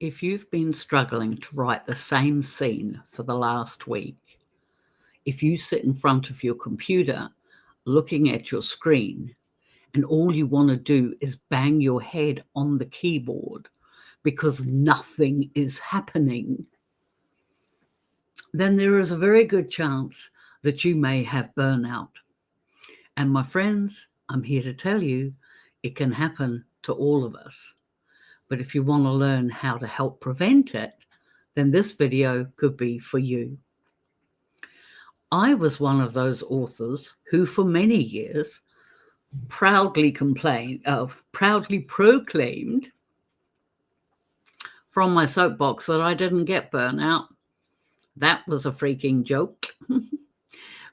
If you've been struggling to write the same scene for the last week, if you sit in front of your computer looking at your screen and all you want to do is bang your head on the keyboard because nothing is happening, then there is a very good chance that you may have burnout. And my friends, I'm here to tell you it can happen to all of us. But if you want to learn how to help prevent it, then this video could be for you. I was one of those authors who for many years proudly proclaimed from my soapbox that I didn't get burnout. That was a freaking joke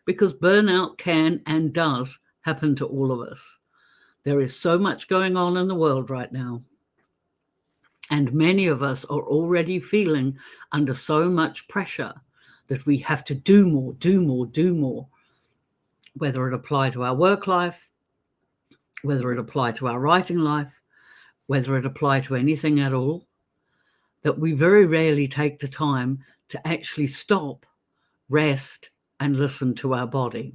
because burnout can and does happen to all of us. There is so much going on in the world right now. And many of us are already feeling under so much pressure that we have to do more, whether it apply to our work life, whether it apply to our writing life, whether it apply to anything at all, that we very rarely take the time to actually stop, rest, and listen to our body.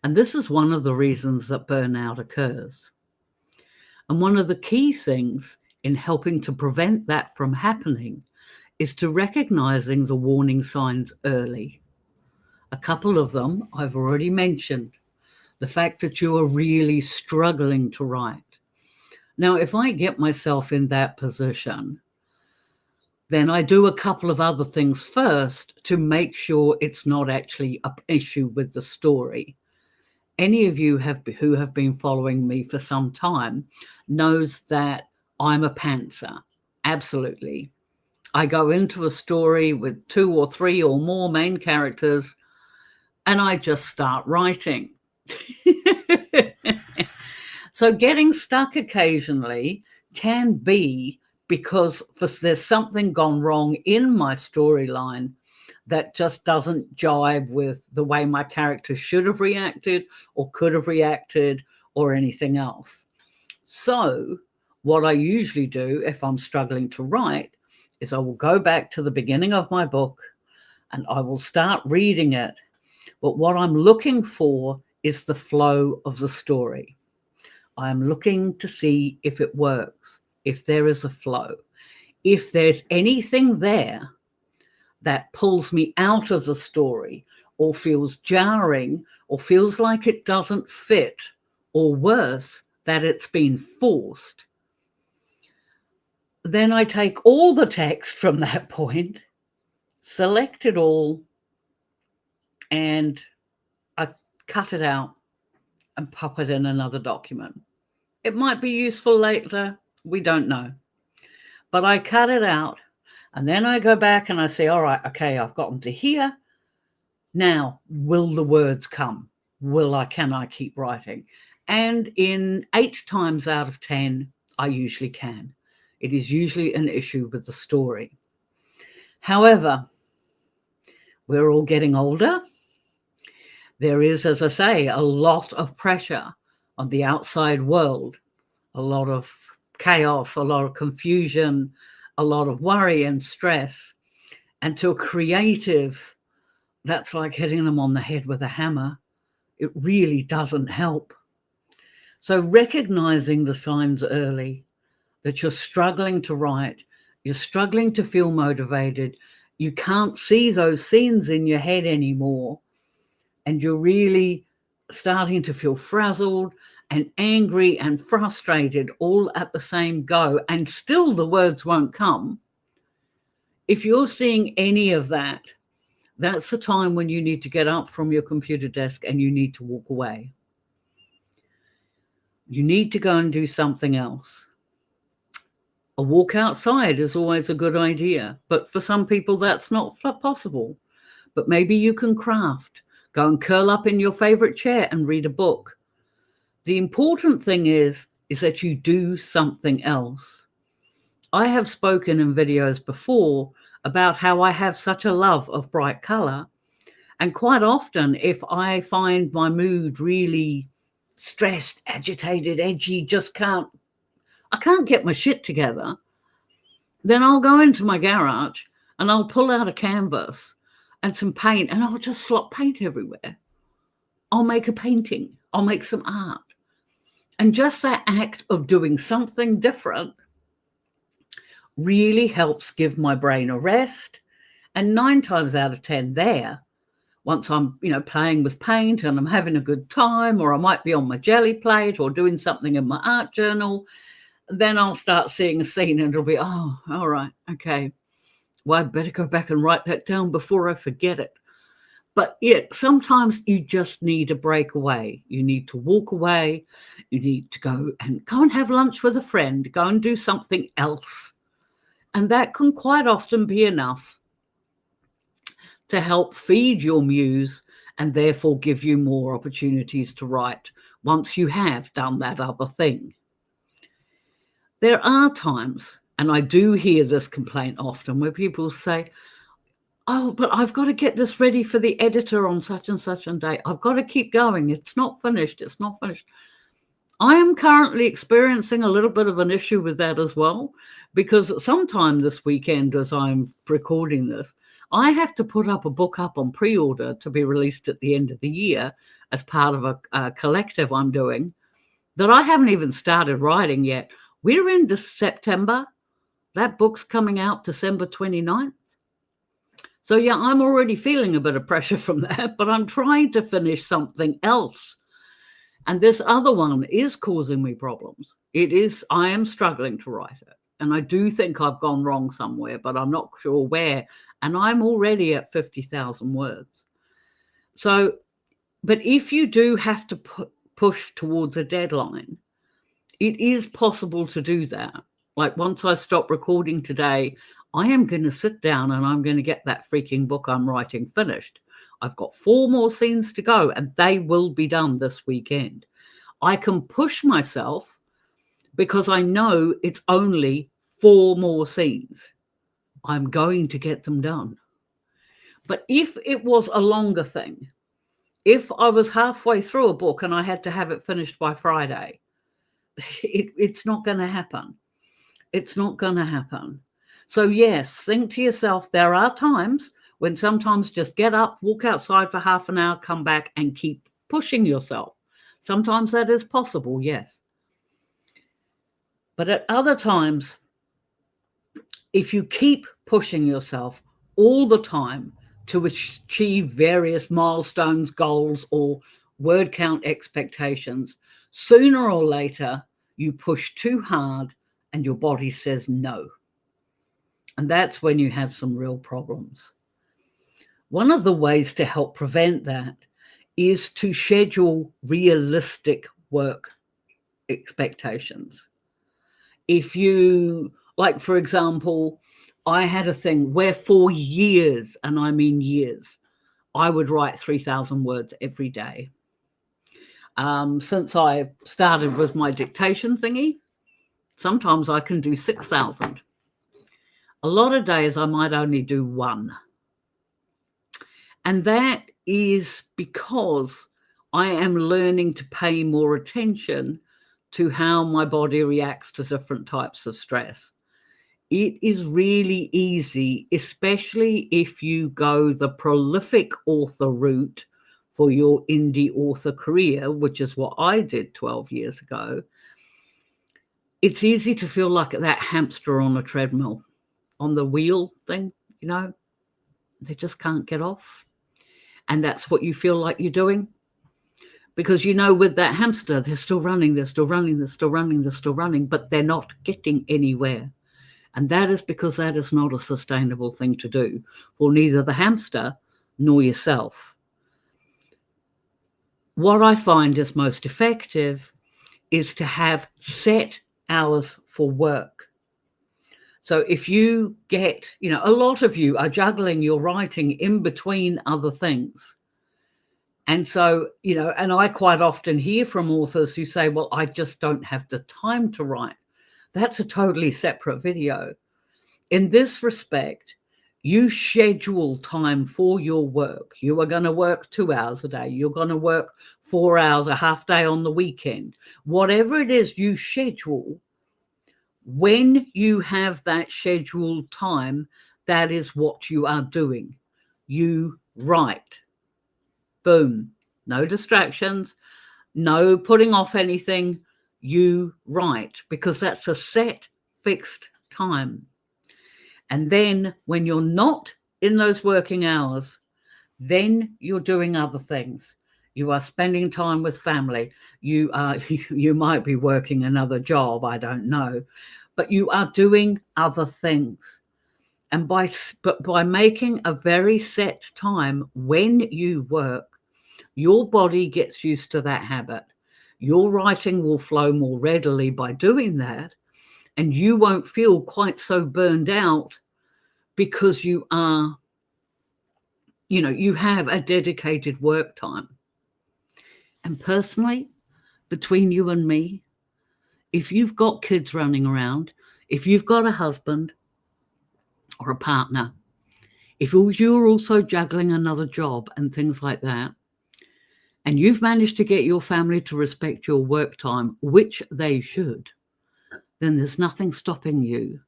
And this is one of the reasons that burnout occurs. And one of the key things in helping to prevent that from happening is to recognizing the warning signs early. A couple of them I've already mentioned. The fact that you are really struggling to write. Now, if I get myself in that position, then I do a couple of other things first to make sure it's not actually an issue with the story. Any of you who have been following me for some time knows that I'm a pantser. Absolutely. I go into a story with 2 or 3 or more main characters and I just start writing. So getting stuck occasionally can be because there's something gone wrong in my storyline that just doesn't jive with the way my character should have reacted or could have reacted or anything else. So what I usually do if I'm struggling to write is I will go back to the beginning of my book and I will start reading it. But what I'm looking for is the flow of the story. I'm looking to see if it works, if there is a flow, if there's anything there that pulls me out of the story or feels jarring or feels like it doesn't fit, or worse, that it's been forced. Then I take all the text from that point, select it all, and I cut it out and pop it in another document. It might be useful later, we don't know. But I cut it out and then I go back and I say, all right, okay, I've gotten to here. Now, will the words come? Can I keep writing? And in 8 times out of 10, I usually can. It is usually an issue with the story. However, we're all getting older. There is, as I say, a lot of pressure on the outside world, a lot of chaos, a lot of confusion, a lot of worry and stress. And to a creative, that's like hitting them on the head with a hammer. It really doesn't help. So recognizing the signs early, that you're struggling to write, you're struggling to feel motivated, you can't see those scenes in your head anymore, and you're really starting to feel frazzled and angry and frustrated all at the same go, and still the words won't come. If you're seeing any of that, that's the time when you need to get up from your computer desk and you need to walk away. You need to go and do something else. A walk outside is always a good idea, but for some people that's not possible. But maybe you can craft. Go and curl up in your favorite chair and read a book. The important thing is that you do something else. I have spoken in videos before about how I have such a love of bright color. And quite often, if I find my mood really stressed, agitated, edgy, I can't get my shit together, Then I'll go into my garage and I'll pull out a canvas and some paint and I'll just slop paint everywhere. I'll make a painting. I'll make some art. And just that act of doing something different really helps give my brain a rest. And 9 times out of 10 there, once I'm, playing with paint and I'm having a good time, or I might be on my jelly plate or doing something in my art journal, then I'll start seeing a scene and it'll be, oh, all right, okay. Well, I'd better go back and write that down before I forget it. But yeah, sometimes you just need a break away. You need to walk away. You need to go and have lunch with a friend, go and do something else. And that can quite often be enough to help feed your muse and therefore give you more opportunities to write once you have done that other thing. There are times, and I do hear this complaint often, where people say, oh, but I've got to get this ready for the editor on such and such a day. I've got to keep going. It's not finished. It's not finished. I am currently experiencing a little bit of an issue with that as well, because sometime this weekend, as I'm recording this, I have to put up a book up on pre-order to be released at the end of the year as part of a collective I'm doing that I haven't even started writing yet. We're into September. That book's coming out December 29th. So yeah, I'm already feeling a bit of pressure from that, but I'm trying to finish something else. And this other one is causing me problems. I am struggling to write it. And I do think I've gone wrong somewhere, but I'm not sure where. And I'm already at 50,000 words. So, but if you do have to push towards a deadline, it is possible to do that. Like once I stop recording today, I am going to sit down and I'm going to get that freaking book I'm writing finished. I've got 4 more scenes to go and they will be done this weekend. I can push myself because I know it's only 4 more scenes. I'm going to get them done. But if it was a longer thing, if I was halfway through a book and I had to have it finished by Friday, it's not going to happen. It's not going to happen. So yes, think to yourself, there are times when sometimes just get up, walk outside for half an hour, come back and keep pushing yourself. Sometimes that is possible, yes. But at other times, if you keep pushing yourself all the time to achieve various milestones, goals, or word count expectations, sooner or later, you push too hard and your body says no. And that's when you have some real problems. One of the ways to help prevent that is to schedule realistic work expectations. If you, like, for example, I had a thing where for years, and I mean years, I would write 3,000 words every day. Since I started with my dictation thingy, sometimes I can do 6,000. A lot of days I might only do 1. And that is because I am learning to pay more attention to how my body reacts to different types of stress. It is really easy, especially if you go the prolific author route for your indie author career, which is what I did 12 years ago. It's easy to feel like that hamster on a treadmill, on the wheel thing, they just can't get off. And that's what you feel like you're doing. Because, with that hamster, they're still running, they're still running, they're still running, they're still running, but they're not getting anywhere. And that is because that is not a sustainable thing to do for neither the hamster nor yourself. What I find is most effective is to have set hours for work. So if you get, a lot of you are juggling your writing in between other things. And so, and I quite often hear from authors who say, well, I just don't have the time to write. That's a totally separate video. In this respect, you schedule time for your work. You are going to work 2 hours a day. You're going to work 4 hours, a half day on the weekend. Whatever it is you schedule, When you have that scheduled time, that is what you are doing. You write. Boom. No distractions, no putting off anything. You write because that's a set, fixed time. And then when you're not in those working hours, then you're doing other things. You are spending time with family. You are you might be working another job, I don't know, but you are doing other things. And by making a very set time when you work, your body gets used to that habit. Your writing will flow more readily by doing that, and you won't feel quite so burned out because you have a dedicated work time. And personally, between you and me, if you've got kids running around, if you've got a husband or a partner, if you're also juggling another job and things like that, and you've managed to get your family to respect your work time, which they should, then there's nothing stopping you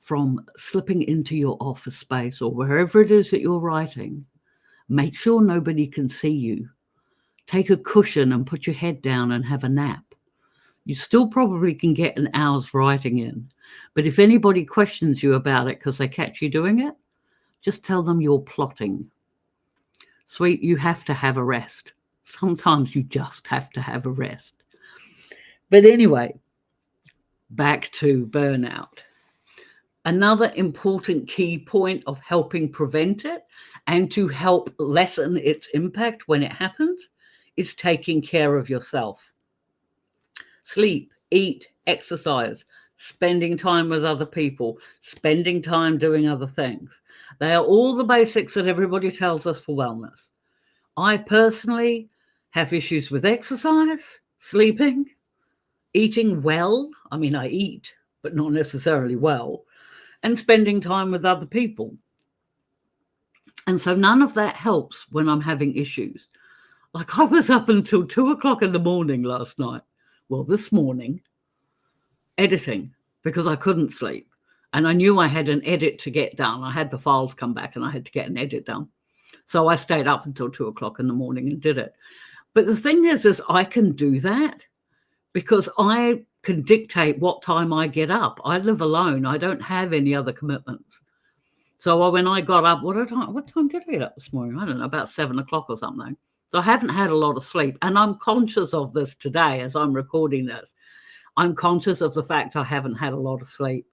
from slipping into your office space or wherever it is that you're writing. Make sure nobody can see you. Take a cushion and put your head down and have a nap. You still probably can get an hour's writing in. But if anybody questions you about it because they catch you doing it, just tell them you're plotting. Sweet, you have to have a rest. Sometimes you just have to have a rest. But anyway, back to burnout. Another important key point of helping prevent it and to help lessen its impact when it happens is taking care of yourself. Sleep, eat, exercise, spending time with other people, spending time doing other things. They are all the basics that everybody tells us for wellness. I personally have issues with exercise, sleeping, eating well. I mean, I eat, but not necessarily well, and spending time with other people. And so none of that helps when I'm having issues. Like I was up until 2 o'clock in the morning last night. Well, this morning, editing because I couldn't sleep. And I knew I had an edit to get done. I had the files come back and I had to get an edit done. So I stayed up until 2 o'clock in the morning and did it. But the thing is I can do that because I can dictate what time I get up. I live alone. I don't have any other commitments. So when I got up, what time did I get up this morning? I don't know, about 7 o'clock or something. So I haven't had a lot of sleep. And I'm conscious of this today as I'm recording this. I'm conscious of the fact I haven't had a lot of sleep.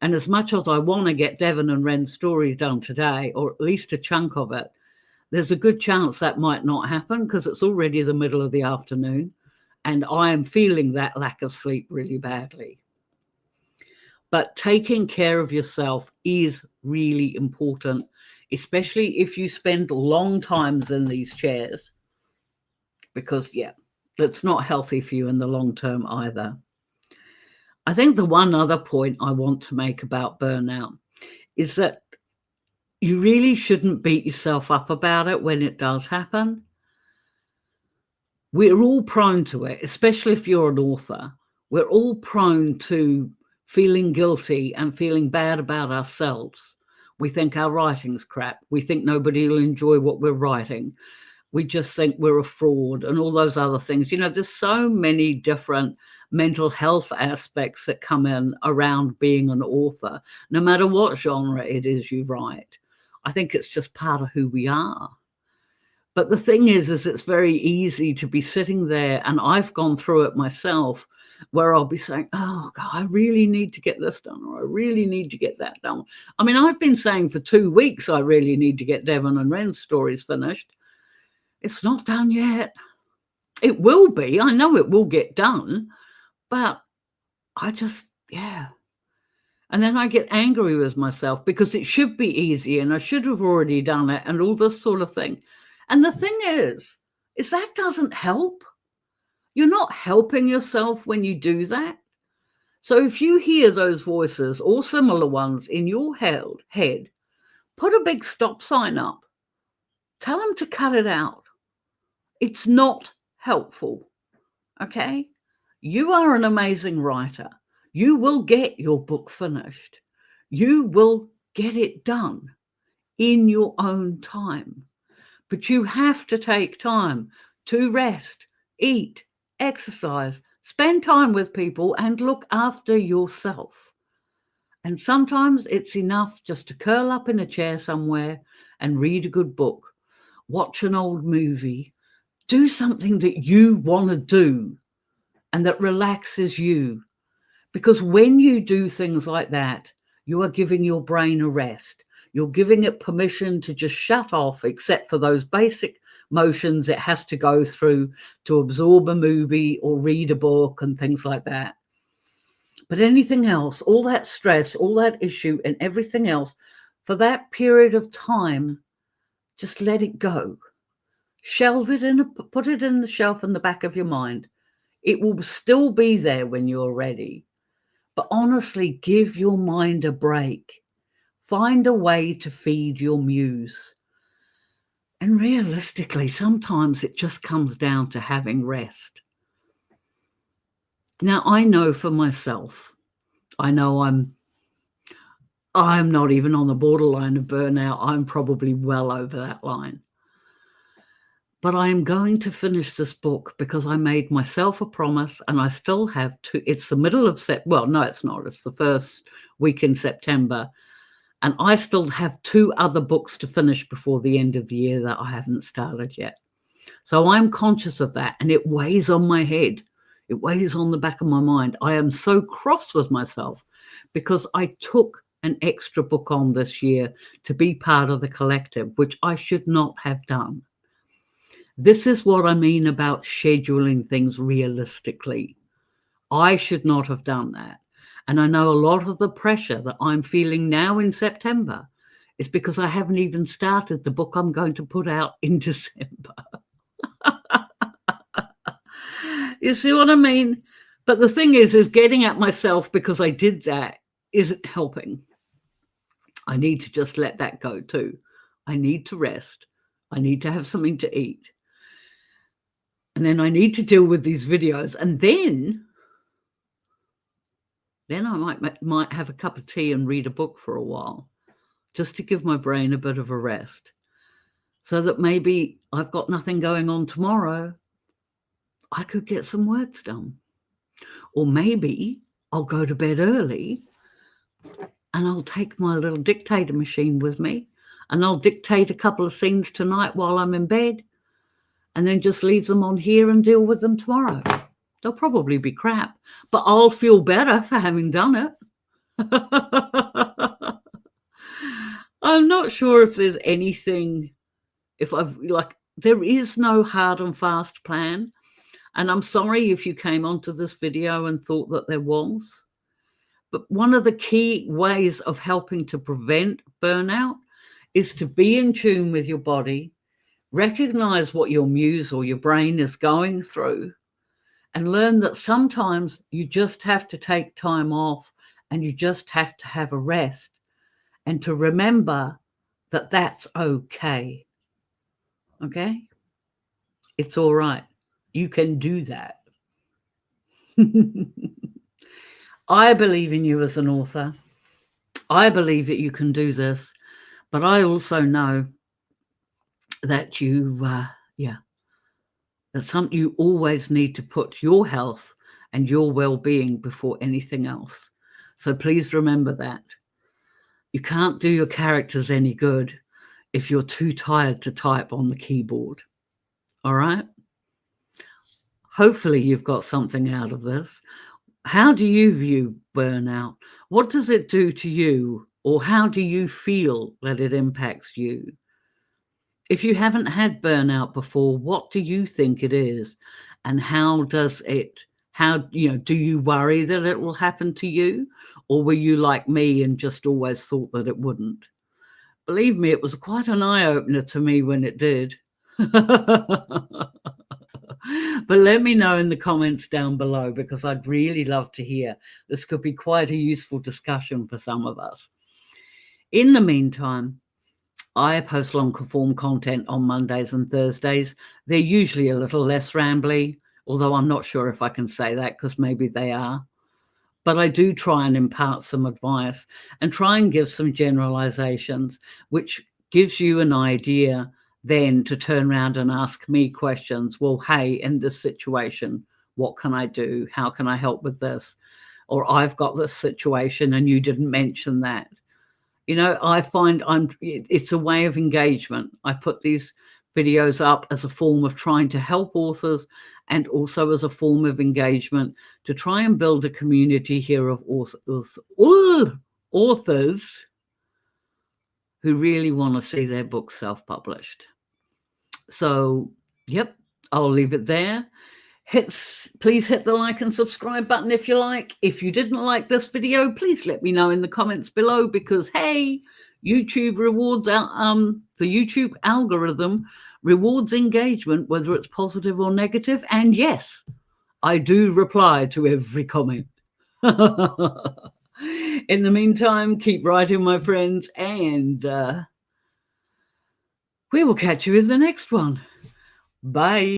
And as much as I want to get Devon and Ren's stories done today, or at least a chunk of it, there's a good chance that might not happen because it's already the middle of the afternoon. And I am feeling that lack of sleep really badly. But taking care of yourself is really important, especially if you spend long times in these chairs, because, it's not healthy for you in the long term either. I think the one other point I want to make about burnout is that you really shouldn't beat yourself up about it when it does happen. We're all prone to it, especially if you're an author. We're all prone to feeling guilty and feeling bad about ourselves. We think our writing's crap. We think nobody will enjoy what we're writing. We just think we're a fraud and all those other things. There's so many different mental health aspects that come in around being an author, no matter what genre it is you write. I think it's just part of who we are. But the thing is it's very easy to be sitting there, and I've gone through it myself, where I'll be saying, oh, God, I really need to get this done, or I really need to get that done. I mean, I've been saying for 2 weeks, I really need to get Devon and Ren's stories finished. It's not done yet. It will be. I know it will get done, but I just, And then I get angry with myself because it should be easy and I should have already done it and all this sort of thing. And the thing is that doesn't help. You're not helping yourself when you do that. So if you hear those voices or similar ones in your head, put a big stop sign up. Tell them to cut it out. It's not helpful. Okay? You are an amazing writer. You will get your book finished. You will get it done in your own time. But you have to take time to rest, eat, exercise, spend time with people, and look after yourself. And sometimes it's enough just to curl up in a chair somewhere and read a good book, watch an old movie, do something that you want to do and that relaxes you. Because when you do things like that, you are giving your brain a rest. You're giving it permission to just shut off, except for those basic motions it has to go through to absorb a movie or read a book and things like that. But anything else, all that stress, all that issue and everything else, for that period of time, just let it go. Shelve it and put it in the shelf in the back of your mind. It will still be there when you're ready. But honestly, give your mind a break. Find a way to feed your muse. And realistically, sometimes it just comes down to having rest. Now, I know for myself, I know I'm not even on the borderline of burnout. I'm probably well over that line. But I am going to finish this book because I made myself a promise, and I still have to. It's the middle of well, no, it's not. It's the first week in September. And I still have 2 other books to finish before the end of the year that I haven't started yet. So I'm conscious of that, and it weighs on my head. It weighs on the back of my mind. I am so cross with myself because I took an extra book on this year to be part of the collective, which I should not have done. This is what I mean about scheduling things realistically. I should not have done that. And I know a lot of the pressure that I'm feeling now in September is because I haven't even started the book I'm going to put out in December. You see what I mean? But the thing is getting at myself because I did that isn't helping. I need to just let that go too. I need to rest. I need to have something to eat. And then I need to deal with these videos. And then I might have a cup of tea and read a book for a while, just to give my brain a bit of a rest, so that maybe I've got nothing going on tomorrow. I could get some words done. Or maybe I'll go to bed early and I'll take my little dictator machine with me and I'll dictate a couple of scenes tonight while I'm in bed, and then just leave them on here and deal with them tomorrow. They'll probably be crap, but I'll feel better for having done it. I'm not sure if there's anything, there is no hard and fast plan. And I'm sorry if you came onto this video and thought that there was. But one of the key ways of helping to prevent burnout is to be in tune with your body, recognize what your muse or your brain is going through, and learn that sometimes you just have to take time off and you just have to have a rest, and to remember that that's okay. Okay? It's all right. You can do that. I believe in you as an author. I believe that you can do this, but I also know that you always need to put your health and your well-being before anything else. So please remember that. You can't do your characters any good if you're too tired to type on the keyboard. All right? Hopefully you've got something out of this. How do you view burnout? What does it do to you? Or how do you feel that it impacts you? If you haven't had burnout before, what do you think it is? And do you worry that it will happen to you? Or were you like me and just always thought that it wouldn't? Believe me, it was quite an eye-opener to me when it did. But let me know in the comments down below, because I'd really love to hear. This could be quite a useful discussion for some of us. In the meantime, I post long form content on Mondays and Thursdays. They're usually a little less rambly, although I'm not sure if I can say that because maybe they are. but I do try and impart some advice and try and give some generalizations, which gives you an idea then to turn around and ask me questions. Well, hey, in this situation, what can I do? How can I help with this? Or I've got this situation and you didn't mention that. You know, I find it's a way of engagement. I put these videos up as a form of trying to help authors and also as a form of engagement to try and build a community here of authors who really want to see their books self-published. So, yep, I'll leave it there. Please hit the like and subscribe button if you like. If you didn't like this video, please let me know in the comments below, because hey, YouTube rewards the YouTube algorithm rewards engagement, whether it's positive or negative. And yes, I do reply to every comment. In the meantime, keep writing, my friends, and we will catch you in the next one. Bye.